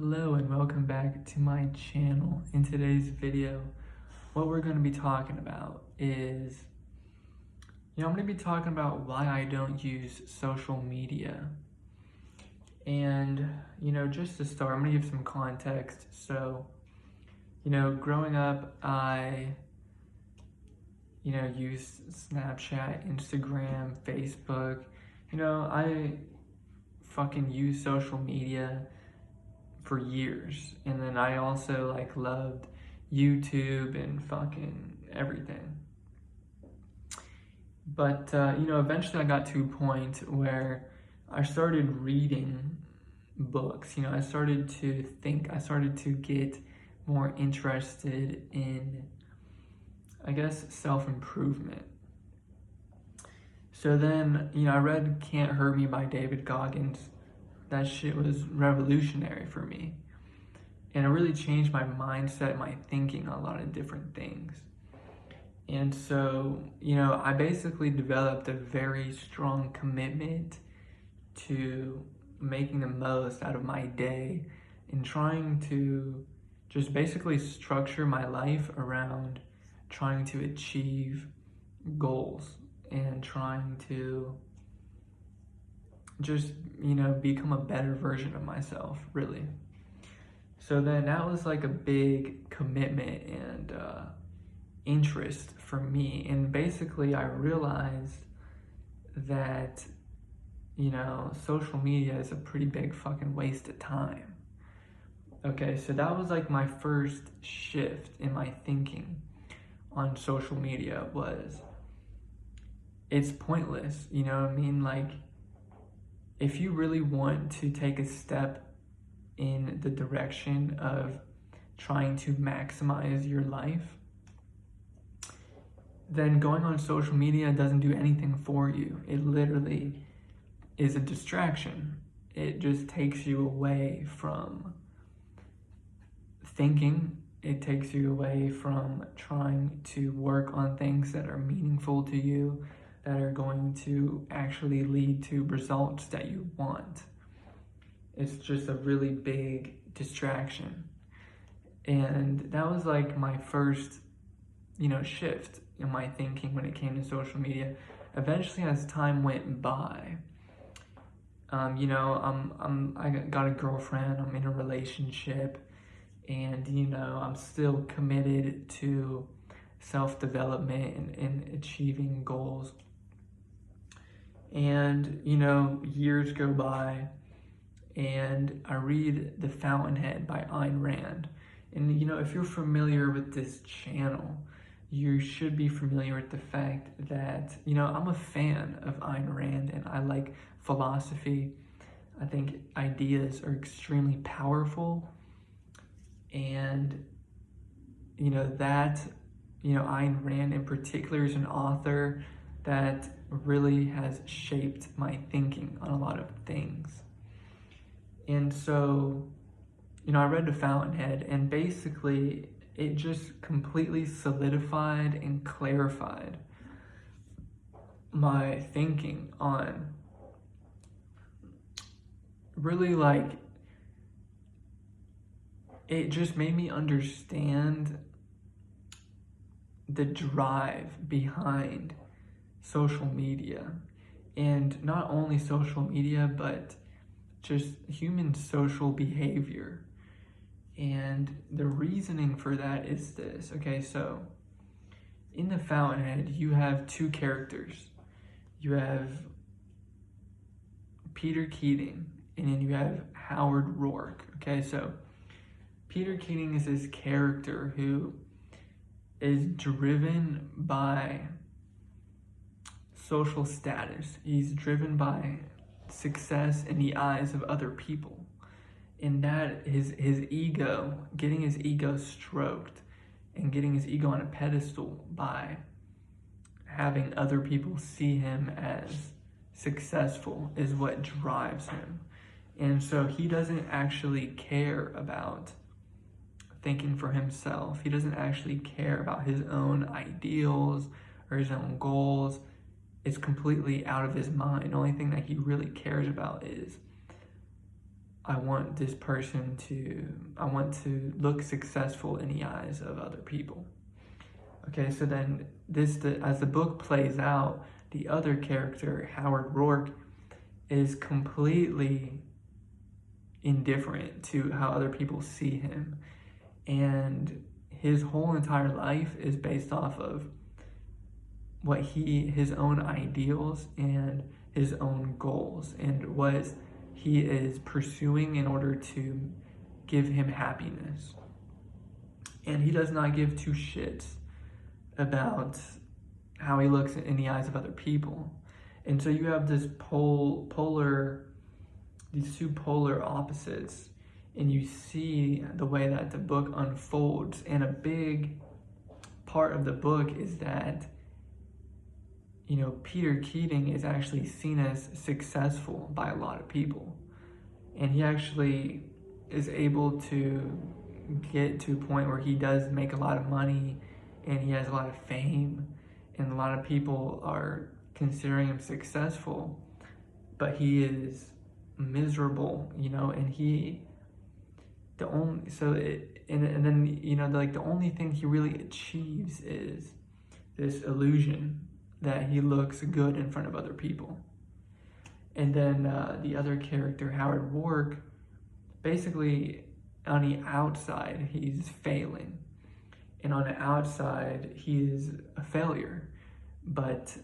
Hello and welcome back to my channel. In today's video, what we're going to be talking about is, I'm going to be talking about why I don't use social media. And, just to start, I'm going to give some context. So, growing up, I, used Snapchat, Instagram, Facebook. I fucking use social media for years, and then I also loved YouTube and fucking everything. But eventually I got to a point where I started reading books. I started to think, I started to get more interested in, I guess, self-improvement. So then, I read Can't Hurt Me by David Goggins. That shit was revolutionary for me. And it really changed my mindset, my thinking on a lot of different things. And so, I basically developed a very strong commitment to making the most out of my day and trying to just basically structure my life around trying to achieve goals and trying to just, become a better version of myself, really. So then that was like a big commitment and interest for me. And basically I realized that, social media is a pretty big fucking waste of time. Okay, so that was like my first shift in my thinking on social media was, it's pointless, you know what I mean? Like, if you really want to take a step in the direction of trying to maximize your life, then going on social media doesn't do anything for you. It literally is a distraction. It just takes you away from thinking. It takes you away from trying to work on things that are meaningful to you, that are going to actually lead to results that you want. It's just a really big distraction. And that was like my first, shift in my thinking when it came to social media. Eventually, as time went by, I got a girlfriend, I'm in a relationship, and, I'm still committed to self-development and achieving goals. And, years go by, and I read The Fountainhead by Ayn Rand. And, if you're familiar with this channel, you should be familiar with the fact that, I'm a fan of Ayn Rand and I like philosophy. I think ideas are extremely powerful. And, Ayn Rand in particular is an author that really has shaped my thinking on a lot of things. And so, I read The Fountainhead, and basically it just completely solidified and clarified my thinking on really it just made me understand the drive behind social media, and not only social media, but just human social behavior. And the reasoning for that is this. Okay, so in The Fountainhead, you have two characters. You have Peter Keating, and then you have Howard Rourke. Okay, so Peter Keating is this character who is driven by social status. He's driven by success in the eyes of other people. And that his ego, getting his ego stroked and getting his ego on a pedestal by having other people see him as successful is what drives him. And so he doesn't actually care about thinking for himself. He doesn't actually care about his own ideals or his own goals. It's completely out of his mind. The only thing that he really cares about is I want I want to look successful in the eyes of other people. Okay, so then as the book plays out, the other character, Howard Rourke, is completely indifferent to how other people see him. And his whole entire life is based off of his own ideals and his own goals and what he is pursuing in order to give him happiness. And he does not give two shits about how he looks in the eyes of other people. And so you have these two polar opposites, and you see the way that the book unfolds. And a big part of the book is that, Peter Keating is actually seen as successful by a lot of people. And he actually is able to get to a point where he does make a lot of money and he has a lot of fame and a lot of people are considering him successful, but he is miserable, and the only thing he really achieves is this illusion that he looks good in front of other people. And then the other character, Howard Rourke, basically on the outside he's failing, and on the outside he's a failure, but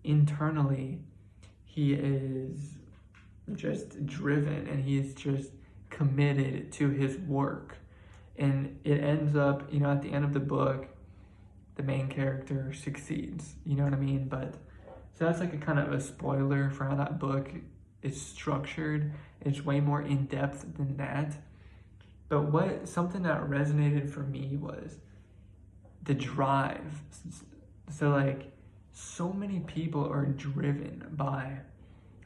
internally he is just driven and he is just committed to his work. And it ends up, at the end of the book, the main character succeeds, you know what I mean? But so that's like a kind of a spoiler for how that book is structured. It's way more in depth than that. But something that resonated for me was the drive. So so many people are driven by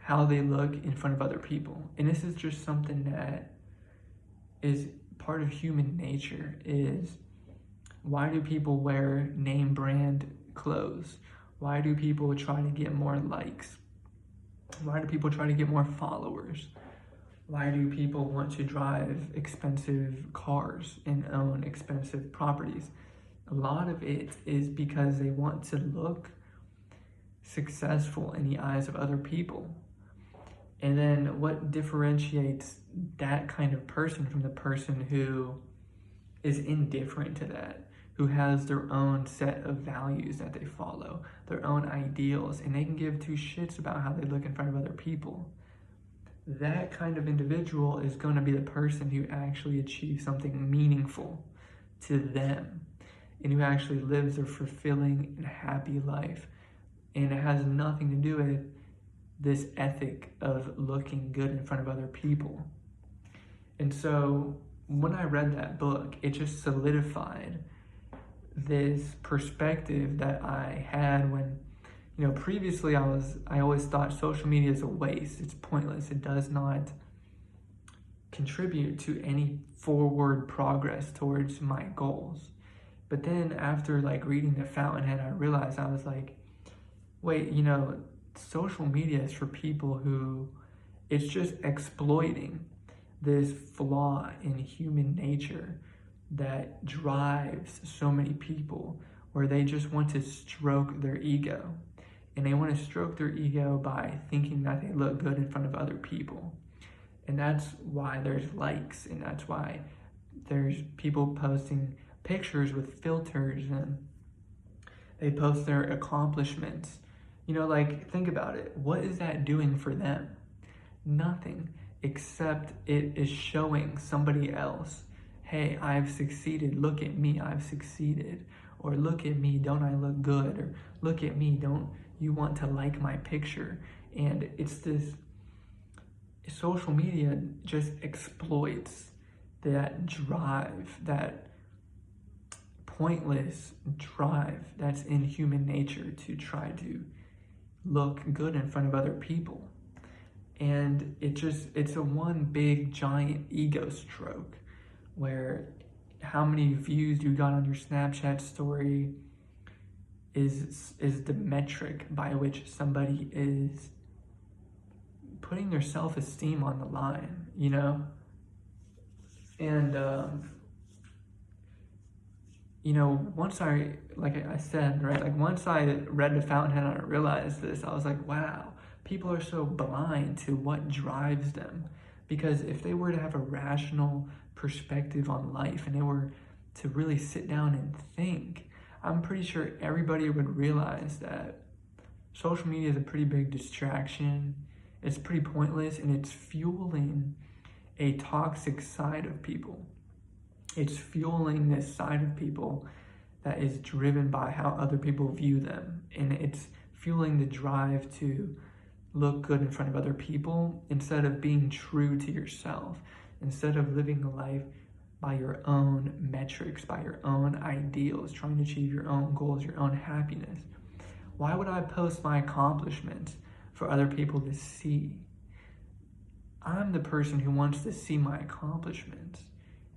how they look in front of other people. And this is just something that is part of human nature, is why do people wear name brand clothes? Why do people try to get more likes? Why do people try to get more followers? Why do people want to drive expensive cars and own expensive properties? A lot of it is because they want to look successful in the eyes of other people. And then what differentiates that kind of person from the person who is indifferent to that, who has their own set of values that they follow, their own ideals, and they can give two shits about how they look in front of other people? That kind of individual is going to be the person who actually achieves something meaningful to them and who actually lives a fulfilling and happy life. And it has nothing to do with this ethic of looking good in front of other people. And so when I read that book, it just solidified this perspective that I had when, previously I always thought social media is a waste. It's pointless. It does not contribute to any forward progress towards my goals. But then after reading The Fountainhead, I realized, I was like, wait, social media is for people who it's just exploiting this flaw in human nature that drives so many people, where they just want to stroke their ego. And they want to stroke their ego by thinking that they look good in front of other people. And that's why there's likes, and that's why there's people posting pictures with filters, and they post their accomplishments. Think about it. What is that doing for them? Nothing, except it is showing somebody else, hey, I've succeeded, look at me, I've succeeded. Or look at me, don't I look good? Or look at me, don't you want to like my picture? And it's this, social media just exploits that drive, that pointless drive that's in human nature to try to look good in front of other people. And it's a one big giant ego stroke, where how many views you got on your Snapchat story is the metric by which somebody is putting your self-esteem on the line, you know? And, you know, once like I said, right, like once I read The Fountainhead and I realized this, I was like, wow, people are so blind to what drives them. Because if they were to have a rational perspective on life and they were to really sit down and think, I'm pretty sure everybody would realize that social media is a pretty big distraction. It's pretty pointless and it's fueling a toxic side of people. It's fueling this side of people that is driven by how other people view them. And it's fueling the drive to look good in front of other people instead of being true to yourself, instead of living a life by your own metrics, by your own ideals, trying to achieve your own goals, your own happiness. Why would I post my accomplishments for other people to see? I'm the person who wants to see my accomplishments.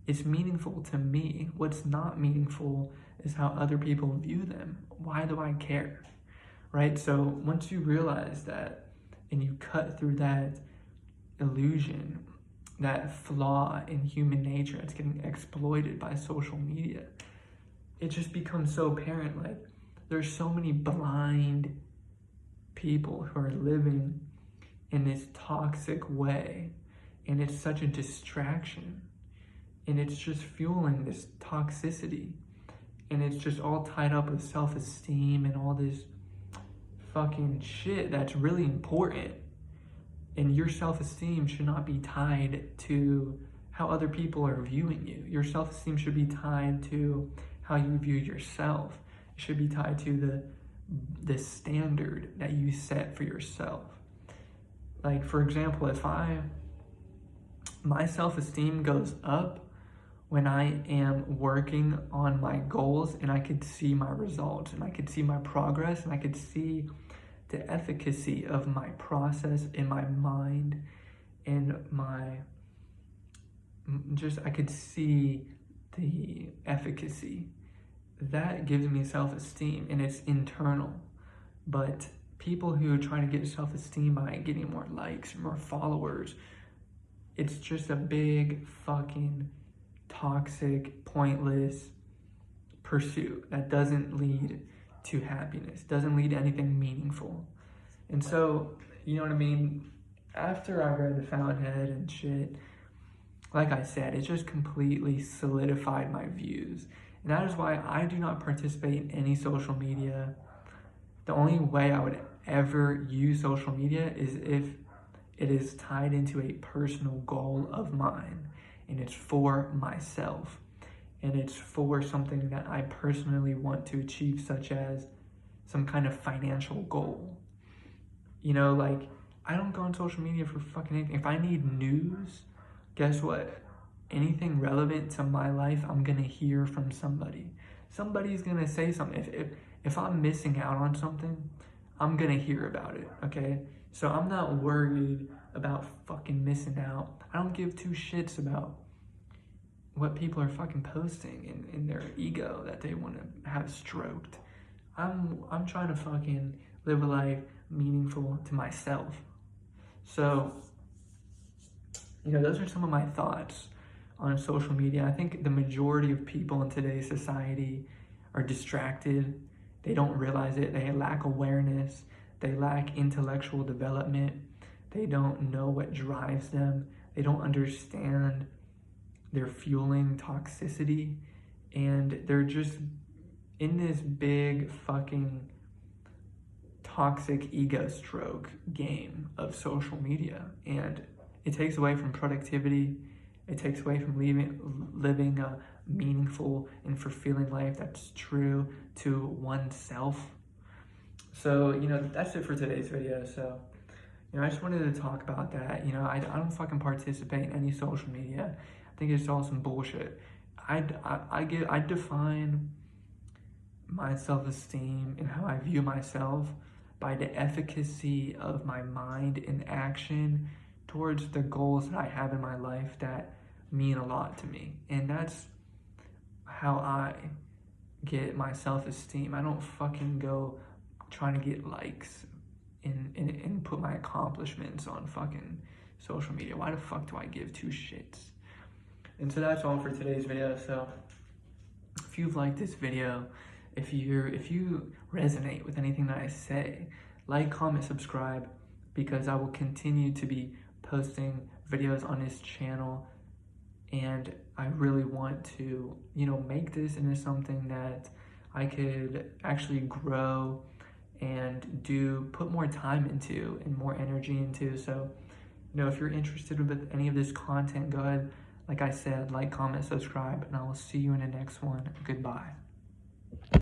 It's meaningful to me. What's not meaningful is how other people view them. Why do I care? Right? So once you realize that and you cut through that illusion, that flaw in human nature that's getting exploited by social media, it just becomes so apparent. Like, there's so many blind people who are living in this toxic way, and it's such a distraction, and it's just fueling this toxicity, and it's just all tied up with self-esteem and all this fucking shit that's really important. And your self-esteem should not be tied to how other people are viewing you. Your self-esteem should be tied to how you view yourself. It should be tied to the standard that you set for yourself. Like, for example, if my self-esteem goes up when I am working on my goals and I could see my results and I could see my progress and I could see the efficacy of my process in my mind and I could see the efficacy. That gives me self-esteem and it's internal. But people who try to get self-esteem by getting more likes, more followers, it's just a big fucking toxic, pointless pursuit that doesn't lead to happiness, doesn't lead to anything meaningful. And so, you know what I mean? After I read The Fountainhead and shit, like I said, it just completely solidified my views. And that is why I do not participate in any social media. The only way I would ever use social media is if it is tied into a personal goal of mine and it's for myself and it's for something that I personally want to achieve, such as some kind of financial goal. You know, like, I don't go on social media for fucking anything. If I need news, guess what? Anything relevant to my life, I'm gonna hear from somebody. Somebody's gonna say something. If I'm missing out on something, I'm gonna hear about it, okay? So I'm not worried about fucking missing out. I don't give two shits about what people are fucking posting in their ego that they want to have stroked. I'm trying to fucking live a life meaningful to myself. So, you know, those are some of my thoughts on social media. I think the majority of people in today's society are distracted. They don't realize it. They lack awareness. They lack intellectual development. They don't know what drives them. They don't understand their fueling toxicity. And they're just in this big fucking toxic ego stroke game of social media. And it takes away from productivity. It takes away from living a meaningful and fulfilling life that's true to oneself. So, you know, that's it for today's video. So, you know, I just wanted to talk about that. You know, I don't fucking participate in any social media. I think it's all some bullshit. I define my self-esteem and how I view myself by the efficacy of my mind and action towards the goals that I have in my life that mean a lot to me. And that's how I get my self-esteem. I don't fucking go trying to get likes and put my accomplishments on fucking social media. Why the fuck do I give two shits? And so that's all for today's video. So if you've liked this video, if you resonate with anything that I say, like, comment, subscribe, because I will continue to be posting videos on this channel, and I really want to, you know, make this into something that I could actually grow and put more time into and more energy into. So, you know, if you're interested with any of this content, go ahead, like I said, like, comment, subscribe, and I will see you in the next one. Goodbye.